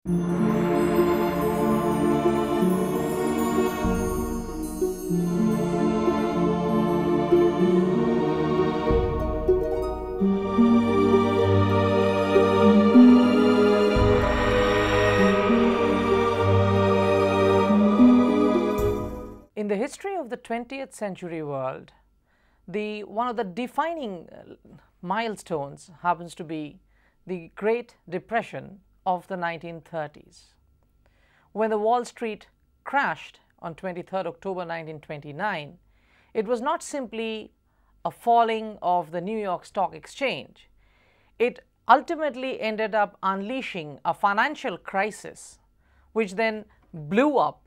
In the history of the 20th century world, one of the defining milestones happens to be the Great Depression of the 1930s. When the Wall Street crashed on 23rd October 1929, it was not simply a falling of the New York Stock Exchange. It ultimately ended up unleashing a financial crisis, which then blew up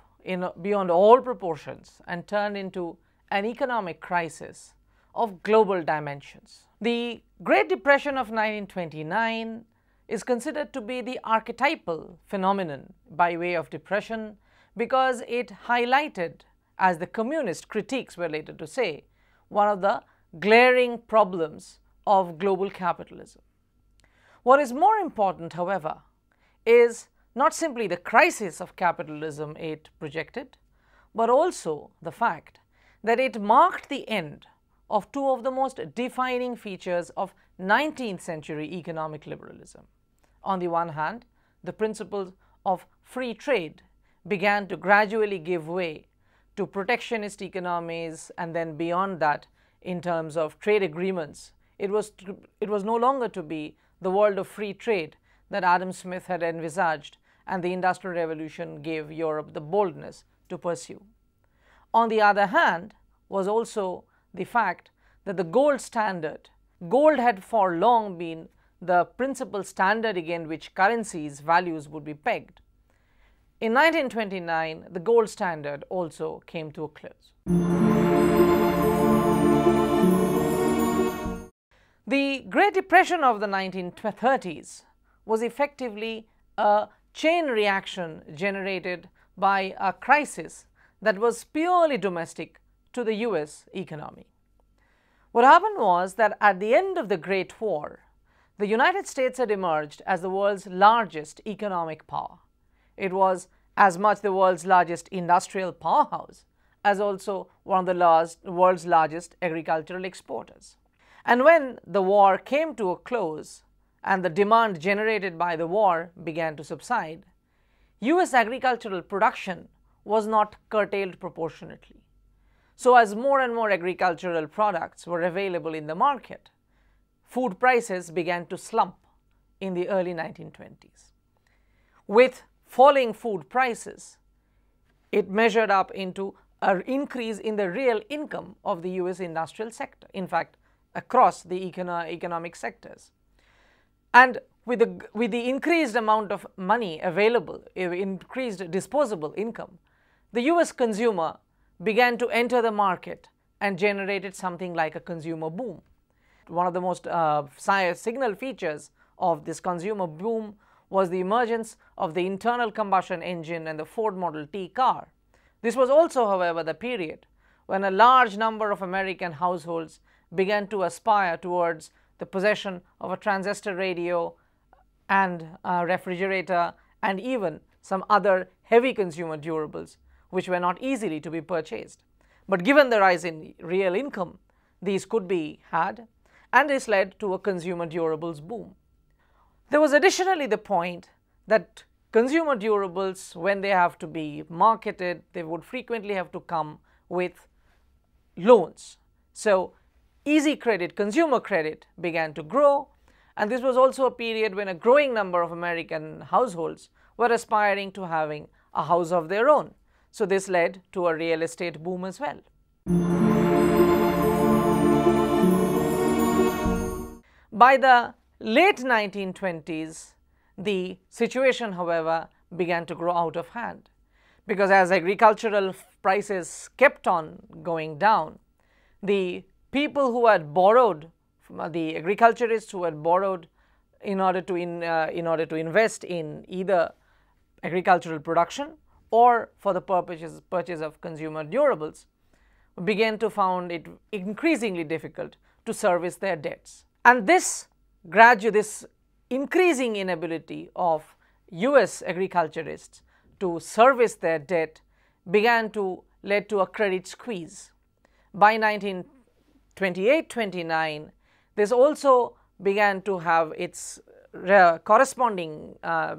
beyond all proportions and turned into an economic crisis of global dimensions. The Great Depression of 1929 is considered to be the archetypal phenomenon by way of depression because it highlighted, as the communist critiques were later to say, one of the glaring problems of global capitalism. What is more important, however, is not simply the crisis of capitalism it projected, but also the fact that it marked the end of two of the most defining features of 19th century economic liberalism. On the one hand, the principles of free trade began to gradually give way to protectionist economies, and then beyond that, in terms of trade agreements, it was no longer to be the world of free trade that Adam Smith had envisaged and the Industrial Revolution gave Europe the boldness to pursue. On the other hand was also the fact that the gold standard, gold had for long been the principal standard against which currencies' values would be pegged. In 1929, the gold standard also came to a close. The Great Depression of the 1930s was effectively a chain reaction generated by a crisis that was purely domestic to the US economy. What happened was that at the end of the Great War, the United States had emerged as the world's largest economic power. It was as much the world's largest industrial powerhouse as also one of the world's largest agricultural exporters. And when the war came to a close, and the demand generated by the war began to subside, US agricultural production was not curtailed proportionately. So as more and more agricultural products were available in the market, food prices began to slump in the early 1920s. With falling food prices, it measured up into an increase in the real income of the US industrial sector, in fact, across the economic sectors. And with the increased amount of money available, increased disposable income, the US consumer began to enter the market and generated something like a consumer boom. One of the most signal features of this consumer boom was the emergence of the internal combustion engine and the Ford Model T car. This was also, however, the period when a large number of American households began to aspire towards the possession of a transistor radio and a refrigerator and even some other heavy consumer durables which were not easily to be purchased. But given the rise in real income, these could be had, and this led to a consumer durables boom. There was additionally the point that consumer durables, when they have to be marketed, they would frequently have to come with loans. So easy credit, consumer credit began to grow, and this was also a period when a growing number of American households were aspiring to having a house of their own. So this led to a real estate boom as well. By the late 1920s, the situation, however, began to grow out of hand, because as agricultural prices kept on going down, the people who had borrowed, the agriculturists who had borrowed in order to invest in either agricultural production or for the purchase of consumer durables, began to find it increasingly difficult to service their debts. And this increasing inability of US agriculturists to service their debt began to lead to a credit squeeze. By 1928-29, this also began to have its corresponding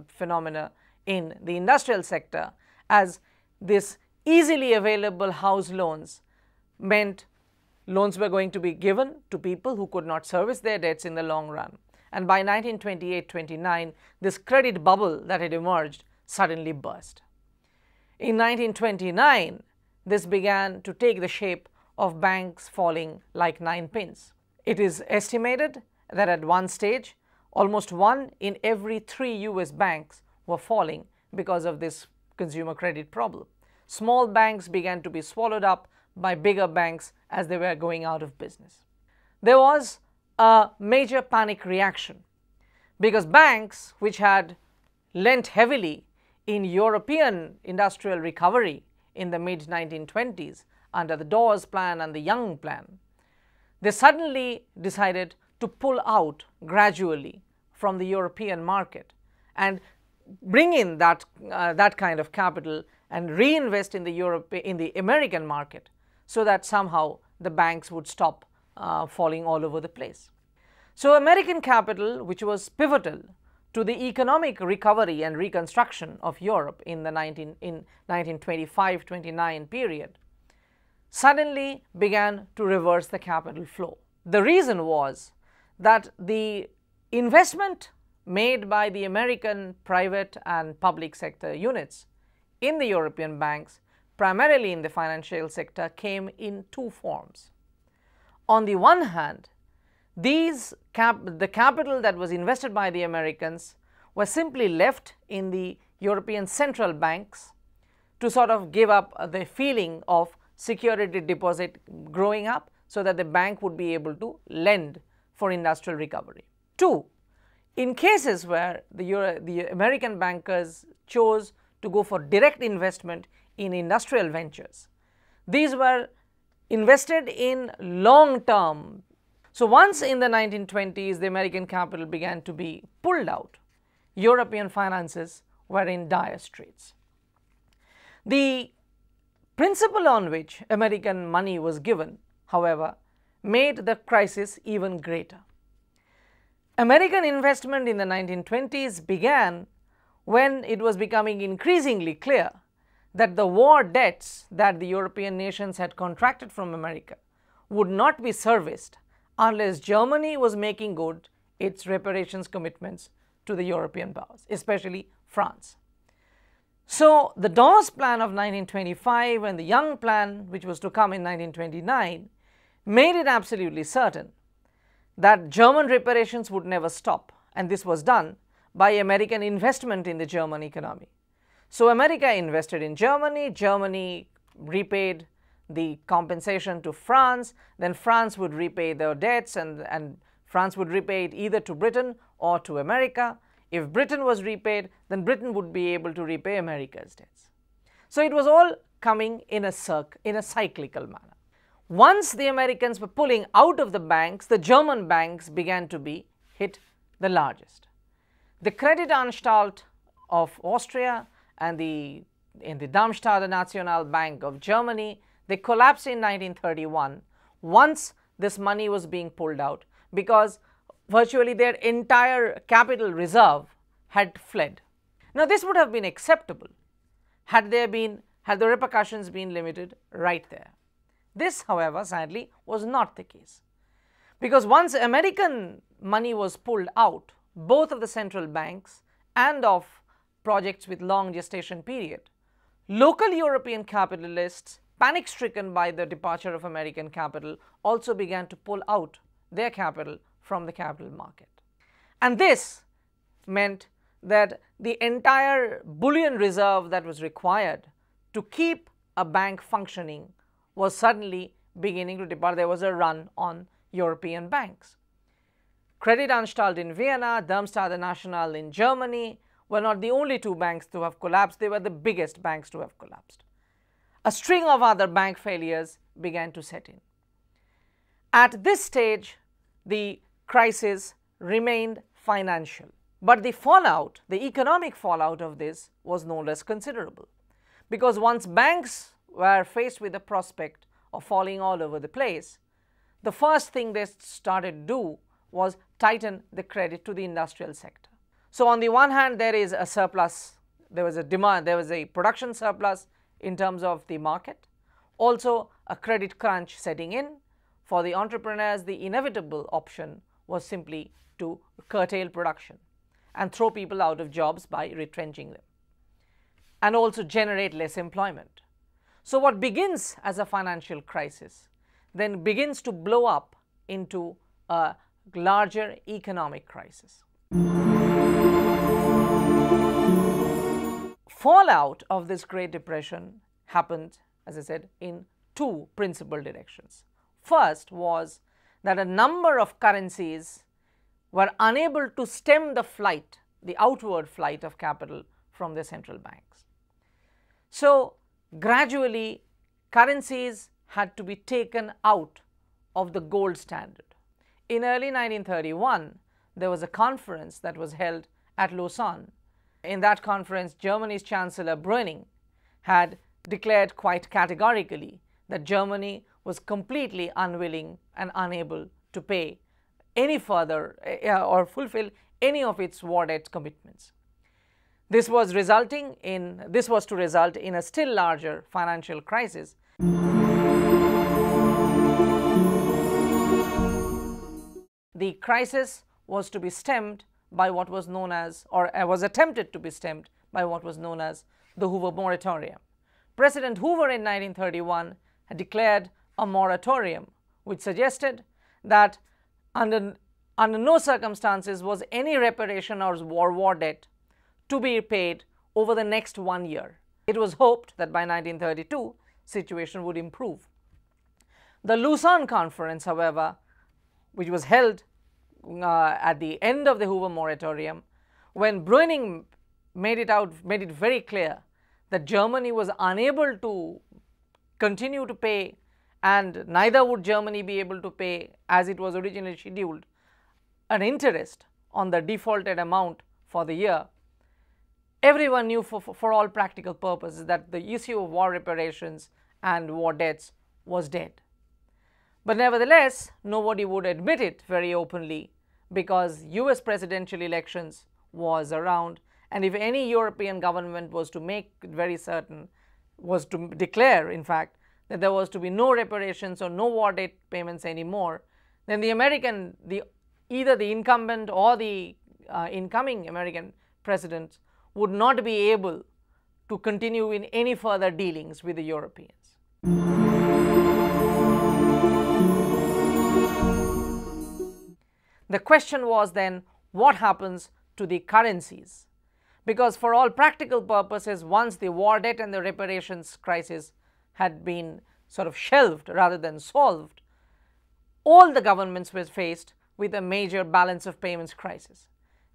phenomena in the industrial sector, as this easily available house loans meant loans were going to be given to people who could not service their debts in the long run. And by 1928-29, this credit bubble that had emerged suddenly burst. In 1929, this began to take the shape of banks falling like 9 pins. It is estimated that at one stage, almost 1 in every 3 US banks were falling because of this consumer credit problem. Small banks began to be swallowed up by bigger banks as they were going out of business. There was a major panic reaction because banks which had lent heavily in European industrial recovery in the mid-1920s under the Dawes Plan and the Young Plan, they suddenly decided to pull out gradually from the European market and bring in that kind of capital and reinvest in the American market, so that somehow the banks would stop falling all over the place. So American capital, which was pivotal to the economic recovery and reconstruction of Europe in the 1925-29 period, suddenly began to reverse the capital flow. The reason was that the investment made by the American private and public sector units in the European banks, primarily in the financial sector, came in 2 forms. On the one hand, the capital that was invested by the Americans was simply left in the European central banks to sort of give up the feeling of security deposit growing up, so that the bank would be able to lend for industrial recovery. 2, in cases where the American bankers chose to go for direct investment in industrial ventures, these were invested in long term. So once in the 1920s the American capital began to be pulled out, European finances were in dire straits. The principle on which American money was given, however, made the crisis even greater. American investment in the 1920s began when it was becoming increasingly clear that the war debts that the European nations had contracted from America would not be serviced unless Germany was making good its reparations commitments to the European powers, especially France. So the Dawes Plan of 1925 and the Young Plan, which was to come in 1929, made it absolutely certain that German reparations would never stop, and this was done by American investment in the German economy. So America invested in Germany, Germany repaid the compensation to France, then France would repay their debts, and France would repay it either to Britain or to America. If Britain was repaid, then Britain would be able to repay America's debts. So it was all coming in a cyclical manner. Once the Americans were pulling out of the banks, the German banks began to be hit the largest. The Kreditanstalt of Austria and the Darmstädter National Bank of Germany, they collapsed in 1931 once this money was being pulled out, because virtually their entire capital reserve had fled. Now this would have been acceptable had the repercussions been limited right there. This, however, sadly was not the case, because once American money was pulled out, both of the central banks and of projects with long gestation period, local European capitalists, panic-stricken by the departure of American capital, also began to pull out their capital from the capital market. And this meant that the entire bullion reserve that was required to keep a bank functioning was suddenly beginning to depart. There was a run on European banks. Kreditanstalt in Vienna, Darmstädter National in Germany were not the only 2 banks to have collapsed, they were the biggest banks to have collapsed. A string of other bank failures began to set in. At this stage, the crisis remained financial. But the fallout, the economic fallout of this was no less considerable, because once banks were faced with the prospect of falling all over the place, the first thing they started to do was tighten the credit to the industrial sector. So on the one hand, there is a surplus, there was a demand, there was a production surplus in terms of the market, also a credit crunch setting in. For the entrepreneurs, the inevitable option was simply to curtail production and throw people out of jobs by retrenching them, and also generate less employment. So what begins as a financial crisis then begins to blow up into a larger economic crisis. Fallout of this Great Depression happened, as I said, in two principal directions. First was that a number of currencies were unable to stem the flight, the outward flight of capital from the central banks. So gradually currencies had to be taken out of the gold standard. In early 1931, there was a conference that was held at Lausanne. In that conference, Germany's Chancellor Brüning had declared quite categorically that Germany was completely unwilling and unable to pay any further or fulfill any of its war debt commitments. This was to result in a still larger financial crisis. The crisis was to be stemmed by what was known as, or was attempted to be stemmed by what was known as the Hoover moratorium. President Hoover in 1931 had declared a moratorium which suggested that under no circumstances was any reparation or war debt to be paid over the next 1 year. It was hoped that by 1932, situation would improve. The Lausanne Conference, however, which was held at the end of the Hoover moratorium, when Brüning made it very clear that Germany was unable to continue to pay, and neither would Germany be able to pay as it was originally scheduled, an interest on the defaulted amount for the year. Everyone knew for all practical purposes that the issue of war reparations and war debts was dead. But nevertheless, nobody would admit it very openly, because US presidential elections was around, and if any European government was to make it very certain, was to declare in fact that there was to be no reparations or no war debt payments anymore, then either the incumbent or the incoming American president would not be able to continue in any further dealings with the Europeans. The question was then, what happens to the currencies? Because for all practical purposes, once the war debt and the reparations crisis had been sort of shelved rather than solved, all the governments were faced with a major balance of payments crisis.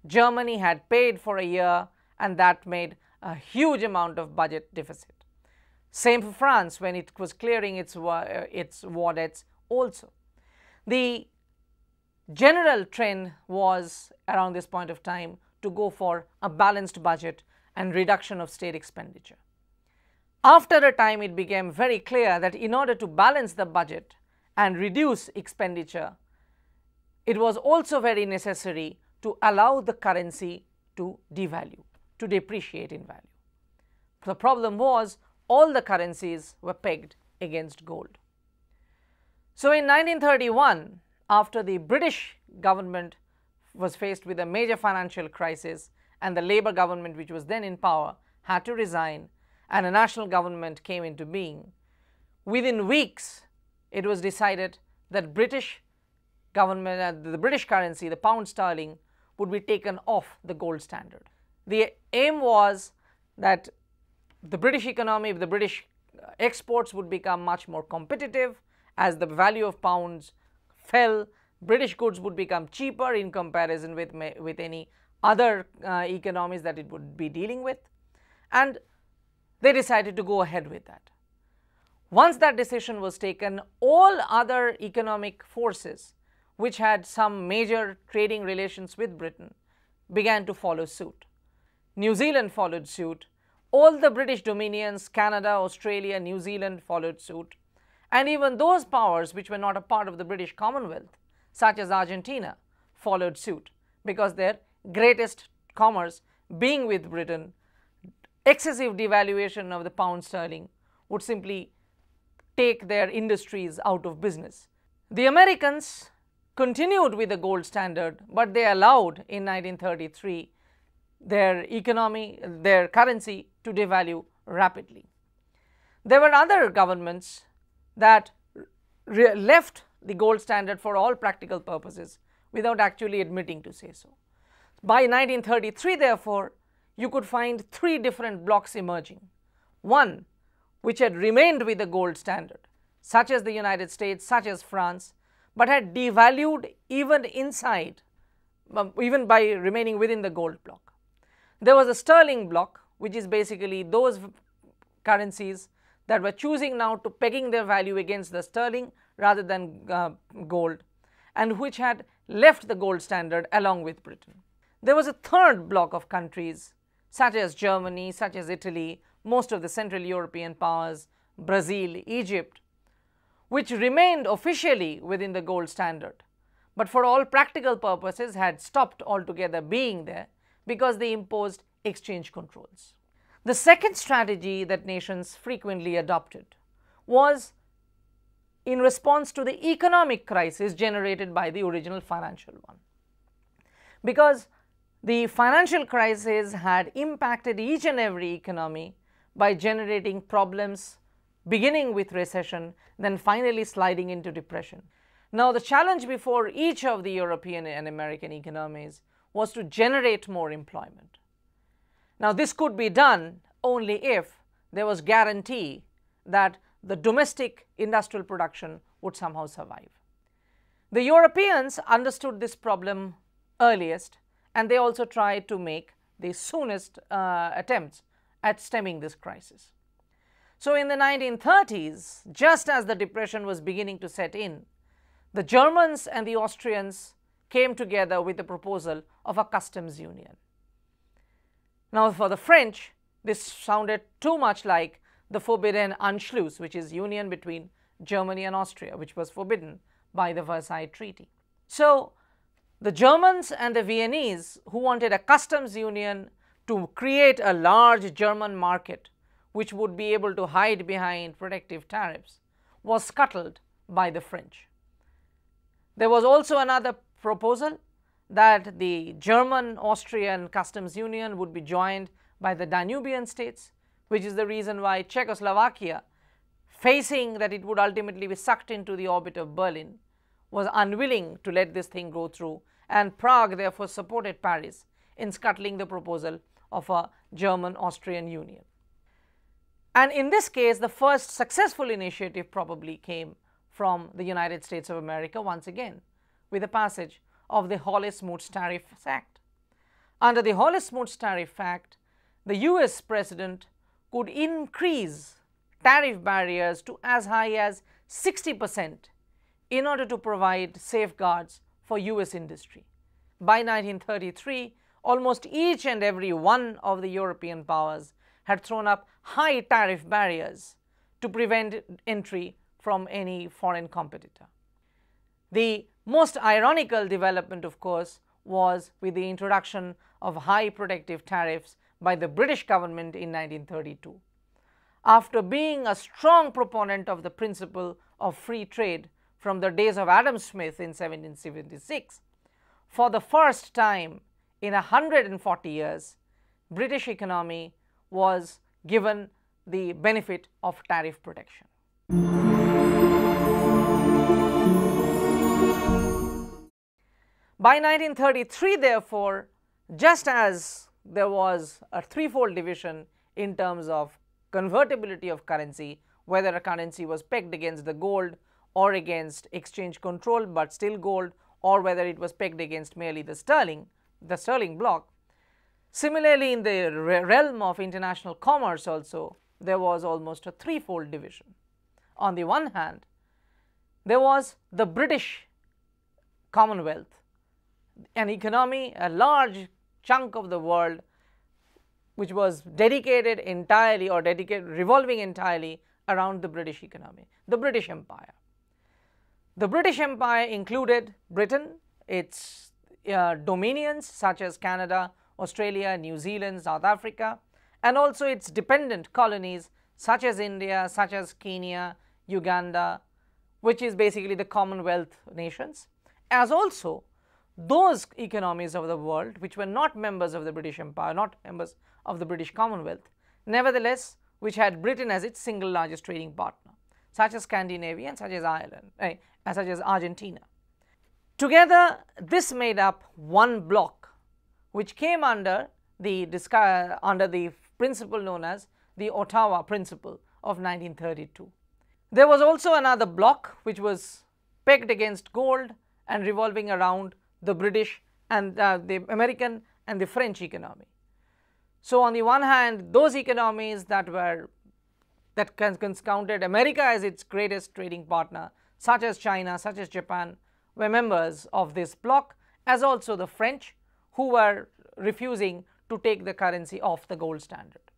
Germany had paid for a year, and that made a huge amount of budget deficit. Same for France when it was clearing its war debts also. The general trend was around this point of time to go for a balanced budget and reduction of state expenditure. After a time, it became very clear that in order to balance the budget and reduce expenditure, it was also very necessary to allow the currency to devalue, to depreciate in value. The problem was all the currencies were pegged against gold. So in 1931, after the British government was faced with a major financial crisis and the Labour government, which was then in power, had to resign and a national government came into being, within weeks it was decided that British government, the British currency, the pound sterling, would be taken off the gold standard. The aim was that the British economy, the British exports would become much more competitive as the value of pounds fell. British goods would become cheaper in comparison with any other economies that it would be dealing with, and they decided to go ahead with that. Once that decision was taken, all other economic forces which had some major trading relations with Britain began to follow suit. New Zealand followed suit. All the British dominions, Canada, Australia, New Zealand followed suit. And even those powers which were not a part of the British Commonwealth, such as Argentina, followed suit, because their greatest commerce being with Britain, excessive devaluation of the pound sterling would simply take their industries out of business. The Americans continued with the gold standard, but they allowed in 1933 their economy, their currency to devalue rapidly. There were other governments that left the gold standard for all practical purposes without actually admitting to say so. By 1933, therefore, you could find three different blocks emerging. One which had remained with the gold standard, such as the United States, such as France, but had devalued even inside, even by remaining within the gold block. There was a sterling block, which is basically those currencies that were choosing now to pegging their value against the sterling rather than gold, and which had left the gold standard along with Britain. There was a third block of countries, such as Germany, such as Italy, most of the Central European powers, Brazil, Egypt, which remained officially within the gold standard, but for all practical purposes had stopped altogether being there because they imposed exchange controls. The second strategy that nations frequently adopted was in response to the economic crisis generated by the original financial one. Because the financial crisis had impacted each and every economy by generating problems beginning with recession, then finally sliding into depression. Now, the challenge before each of the European and American economies was to generate more employment. Now, this could be done only if there was guarantee that the domestic industrial production would somehow survive. The Europeans understood this problem earliest, and they also tried to make the soonest attempts at stemming this crisis. So in the 1930s, just as the depression was beginning to set in, the Germans and the Austrians came together with the proposal of a customs union. Now, for the French, this sounded too much like the forbidden Anschluss, which is union between Germany and Austria, which was forbidden by the Versailles Treaty. So the Germans and the Viennese, who wanted a customs union to create a large German market which would be able to hide behind protective tariffs, was scuttled by the French. There was also another proposal that the German-Austrian customs union would be joined by the Danubian states, which is the reason why Czechoslovakia, facing that it would ultimately be sucked into the orbit of Berlin, was unwilling to let this thing go through, and Prague therefore supported Paris in scuttling the proposal of a German-Austrian union. And in this case, the first successful initiative probably came from the United States of America once again, with the passage of the Hollis-Mootz Tariff Act. Under the Hollis-Mootz Tariff Act, the US president could increase tariff barriers to as high as 60% in order to provide safeguards for US industry. By 1933, almost each and every one of the European powers had thrown up high tariff barriers to prevent entry from any foreign competitor. The most ironical development, of course, was with the introduction of high protective tariffs by the British government in 1932. After being a strong proponent of the principle of free trade from the days of Adam Smith in 1776, for the first time in 140 years, British economy was given the benefit of tariff protection. By 1933, therefore, just as there was a threefold division in terms of convertibility of currency, whether a currency was pegged against the gold or against exchange control but still gold, or whether it was pegged against merely the sterling block. Similarly, in the realm of international commerce also, there was almost a threefold division. On the one hand, there was the British Commonwealth, an economy, a large chunk of the world which was dedicated entirely or revolving entirely around the British economy, the British Empire. The British Empire included Britain, its dominions such as Canada, Australia, New Zealand, South Africa, and also its dependent colonies such as India, such as Kenya, Uganda, which is basically the Commonwealth nations, as also those economies of the world which were not members of the British Empire, not members of the British Commonwealth, nevertheless which had Britain as its single largest trading partner, such as Scandinavia and such as Ireland, such as Argentina. Together, this made up one bloc which came under the principle known as the Ottawa Principle of 1932. There was also another bloc which was pegged against gold and revolving around the British and the American and the French economy. So on the one hand, those economies that counted America as its greatest trading partner, such as China, such as Japan, were members of this bloc, as also the French, who were refusing to take the currency off the gold standard.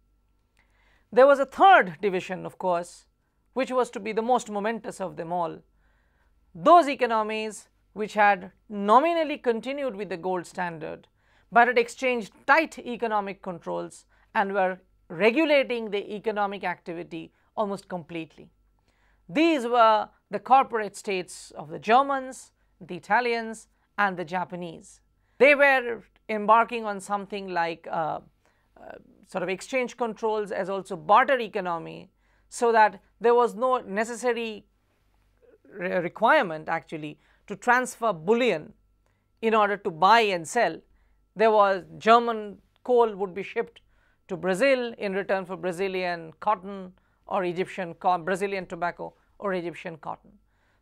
There was a third division, of course, which was to be the most momentous of them all. Those economies which had nominally continued with the gold standard, but had exchanged tight economic controls and were regulating the economic activity almost completely. These were the corporate states of the Germans, the Italians, and the Japanese. They were embarking on something like sort of exchange controls as also barter economy, so that there was no necessary requirement actually to transfer bullion in order to buy and sell. There was German coal would be shipped to Brazil in return for Brazilian cotton or Brazilian tobacco or Egyptian cotton.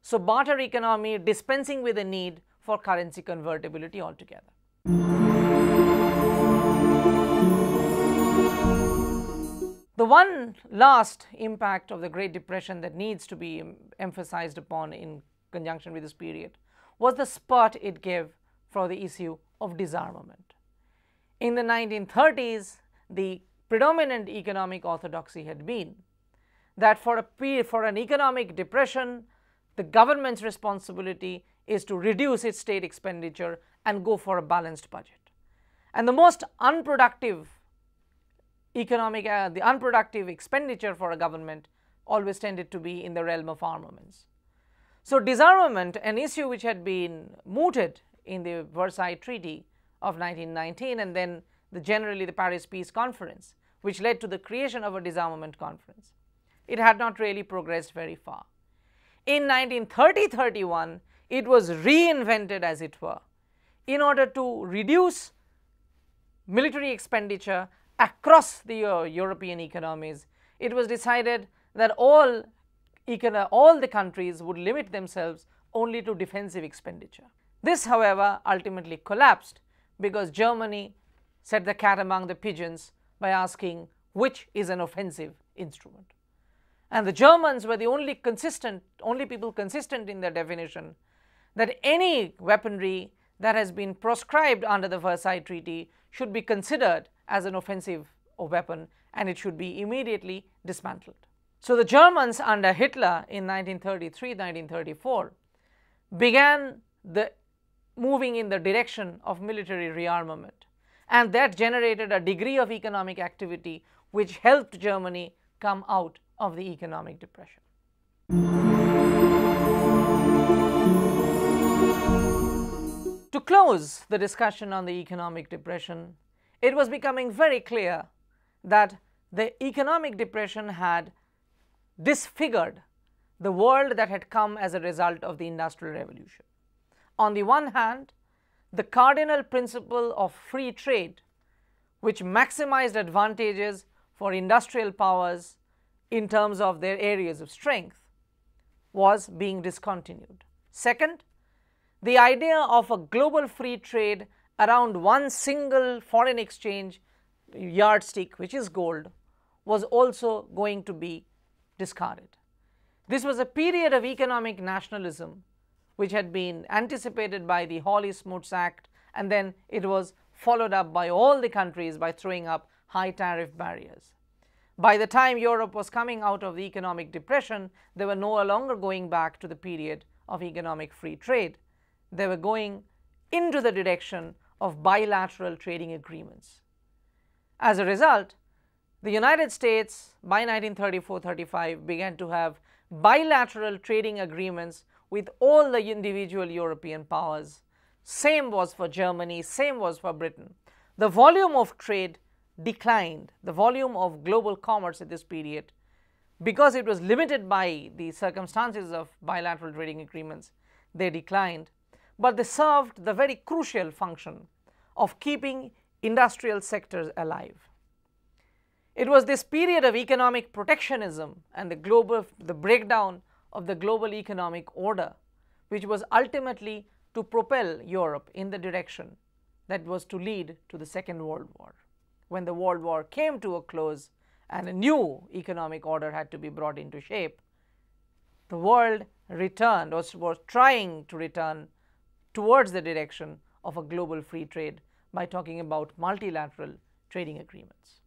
So barter economy dispensing with the need for currency convertibility altogether. The one last impact of the Great Depression that needs to be emphasized upon in conjunction with this period was the spurt it gave for the issue of disarmament. In the 1930s, the predominant economic orthodoxy had been that for an economic depression, the government's responsibility is to reduce its state expenditure and go for a balanced budget. And the most unproductive the unproductive expenditure for a government always tended to be in the realm of armaments. So disarmament, an issue which had been mooted in the Versailles Treaty of 1919 and then generally the Paris Peace Conference, which led to the creation of a disarmament conference, it had not really progressed very far. In 1930-31, it was reinvented, as it were, in order to reduce military expenditure across the European economies. It was decided that all the countries would limit themselves only to defensive expenditure. This, however, ultimately collapsed because Germany set the cat among the pigeons by asking which is an offensive instrument. And the Germans were the only people consistent in their definition that any weaponry that has been proscribed under the Versailles Treaty should be considered as an offensive weapon and it should be immediately dismantled. So the Germans under Hitler in 1933-1934 began moving in the direction of military rearmament, and that generated a degree of economic activity which helped Germany come out of the economic depression. To close the discussion on the economic depression, it was becoming very clear that the economic depression had disfigured the world that had come as a result of the Industrial Revolution. On the one hand, the cardinal principle of free trade, which maximized advantages for industrial powers in terms of their areas of strength, was being discontinued. Second, the idea of a global free trade around one single foreign exchange yardstick, which is gold, was also going to be discarded. This was a period of economic nationalism which had been anticipated by the Hawley-Smuts Act, and then it was followed up by all the countries by throwing up high tariff barriers. By the time Europe was coming out of the economic depression, they were no longer going back to the period of economic free trade. They were going into the direction of bilateral trading agreements. As a result, the United States by 1934-35 began to have bilateral trading agreements with all the individual European powers. Same was for Germany, same was for Britain. The volume of trade declined, the volume of global commerce at this period, because it was limited by the circumstances of bilateral trading agreements, they declined, but they served the very crucial function of keeping industrial sectors alive. It was this period of economic protectionism and the breakdown of the global economic order which was ultimately to propel Europe in the direction that was to lead to the Second World War. When the World War came to a close and a new economic order had to be brought into shape, the world returned or was trying to return towards the direction of a global free trade by talking about multilateral trading agreements.